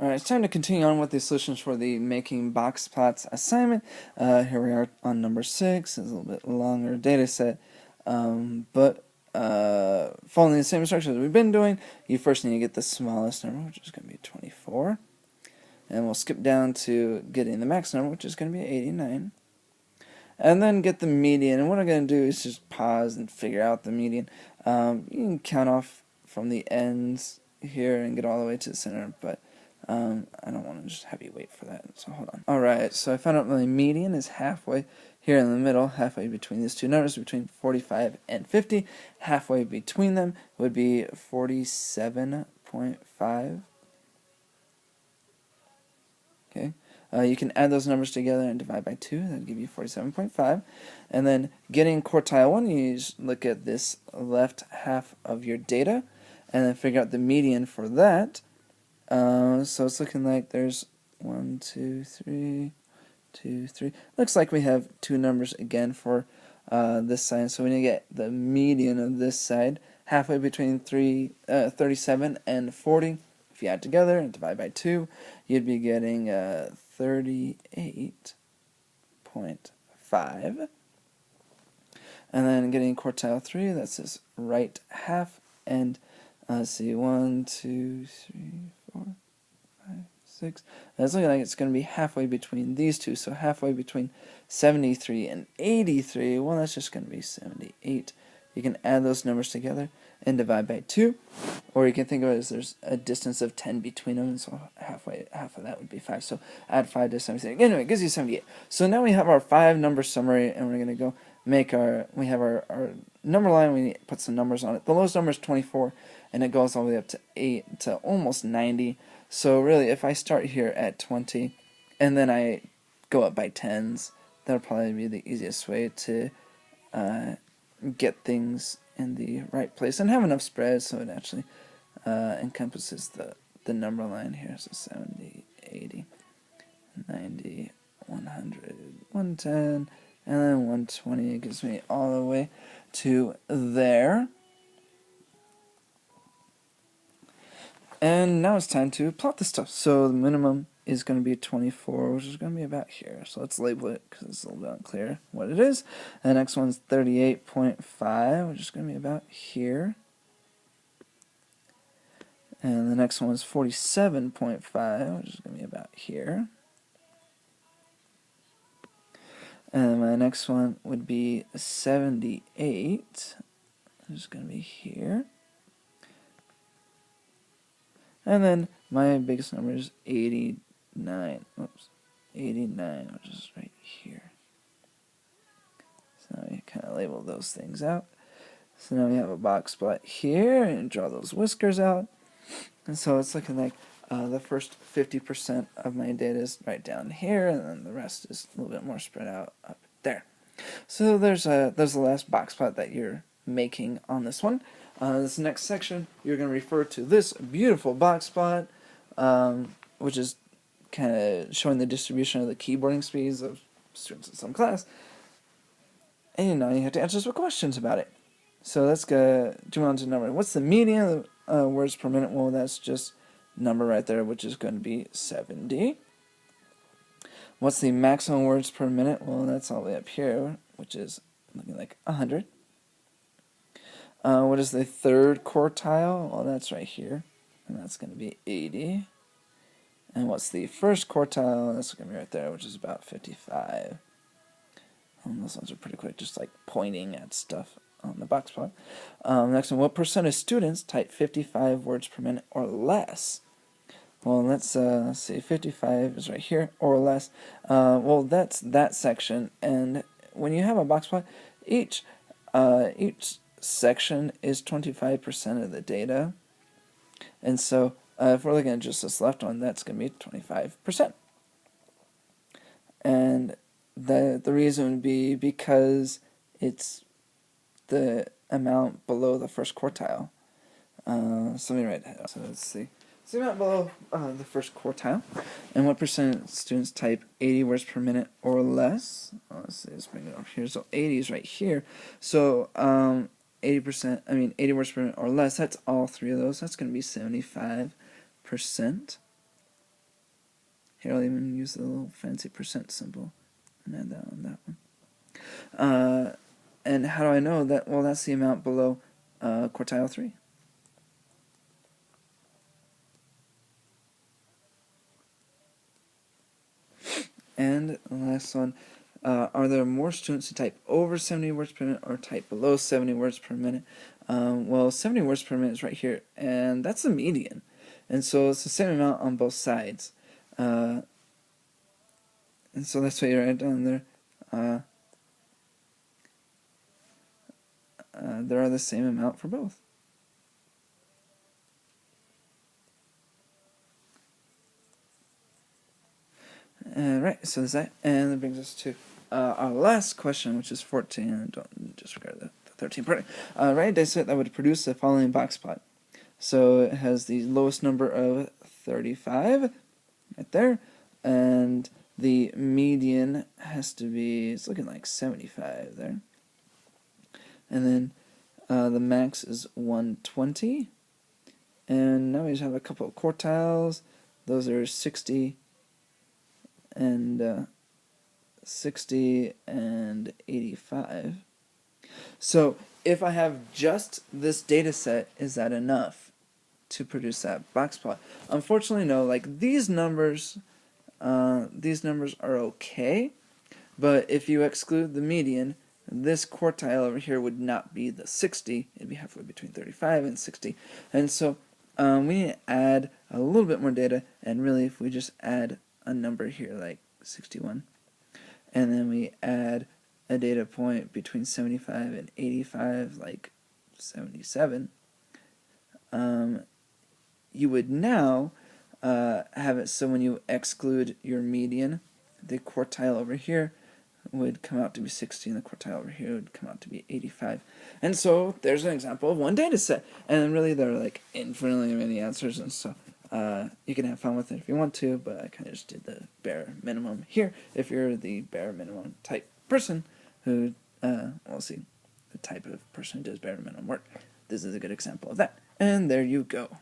Alright, it's time to continue on with the solutions for the making box plots assignment. Here we are on number 6. It's a little bit longer data set, but following the same instructions we've been doing, you first need to get the smallest number, which is going to be 24. And we'll skip down to getting the max number, which is going to be 89. And then get the median. And what I'm going to do is just pause and figure out the median. You can count off from the ends here and get all the way to the center, but I don't want to just have you wait for that, so hold on. Alright, so I found out my median is halfway here in the middle, halfway between these two numbers, between 45 and 50. Halfway between them would be 47.5. Okay, you can add those numbers together and divide by 2, that would give you 47.5. And then getting quartile 1, you just look at this left half of your data, and then figure out the median for that. So it's looking like there's 1, 2, 3, 2, 3. Looks like we have two numbers again for this side. So we need to get the median of this side halfway between 37 and 40. If you add together and divide by 2, you'd be getting 38.5. And then getting quartile 3, that's this right half. And let's see, 1, 2, 3, 4, 5, 6. That's looking like it's going to be halfway between these two. So halfway between 73 and 83. Well, that's just going to be 78. You can add those numbers together and divide by 2. Or you can think of it as there's a distance of 10 between them. So half of that would be 5. So add 5 to 73. Anyway, it gives you 78. So now we have our 5-number summary, and we're going to go make we have our number line. We need to put some numbers on it. The lowest number is 24. And it goes all the way up to 8 to almost 90. So really, if I start here at 20 and then I go up by tens, that'll probably be the easiest way to get things in the right place and have enough spread so it actually encompasses the number line here. So 70, 80, 90, 100, 110, and then 120. It gives me all the way to there. And now it's time to plot this stuff. So the minimum is going to be 24, which is going to be about here. So let's label it because it's a little bit unclear what it is. And the next one's 38.5, which is going to be about here. And the next one is 47.5, which is going to be about here. And my next one would be 78, which is going to be here. And then my biggest number is 89. Oops, 89, which is right here. So now we kind of label those things out. So now we have a box plot here, and draw those whiskers out. And so it's looking like the first 50% of my data is right down here, and then the rest is a little bit more spread out up there. So there's the last box plot that you're making on this one. This next section, you're going to refer to this beautiful box plot, which is kind of showing the distribution of the keyboarding speeds of students in some class. And now you have to answer some questions about it. So let's go on to number. What's the median of words per minute? Well, that's just number right there, which is going to be 70. What's the maximum words per minute? Well, that's all the way up here, which is looking like 100. What is the third quartile? Well, that's right here, and that's going to be 80. And what's the first quartile? That's going to be right there, which is about 55. Those ones are pretty quick, just like pointing at stuff on the box plot. Next one, what percent of students type 55 words per minute or less? Well, let's see, 55 is right here, or less. Well, that's that section, and when you have a box plot, each section is 25% of the data, and so if we're looking at just this left one, that's going to be 25%. And the reason would be because it's the amount below the first quartile. So let me write that. So let's see. It's the amount below the first quartile. And what percent of students type 80 words per minute or less? Let's see, let's bring it over here. So 80 is right here. So 80 words per minute or less, that's all three of those. That's going to be 75%. Here I'll even use the little fancy percent symbol and add that on that one. And how do I know that? Well, that's the amount below quartile 3. And the last one, are there more students who type over 70 words per minute or type below 70 words per minute? Well, 70 words per minute is right here, and that's the median. And so it's the same amount on both sides. And so that's what you write down there. There are the same amount for both. Right, so there's that, and that brings us to our last question, which is 14. Don't disregard the 13 part. Write a data set that would produce the following box plot. So it has the lowest number of 35 right there, and the median has to be, it's looking like 75 there. And then the max is 120. And now we just have a couple of quartiles. Those are 60 and 85. So if I have just this data set, is that enough to produce that box plot? Unfortunately, no. Like these numbers are okay, but if you exclude the median, this quartile over here would not be the 60. It'd be halfway between 35 and 60. And so we need to add a little bit more data, and really if we just add a number here like 61, and then we add a data point between 75 and 85 like 77, you would now have it so when you exclude your median, the quartile over here would come out to be 60, and the quartile over here would come out to be 85. And so there's an example of one data set, and really there are like infinitely many answers, and so you can have fun with it if you want to, but I kind of just did the bare minimum here. If you're the bare minimum type person who, we'll see, the type of person who does bare minimum work, this is a good example of that. And there you go.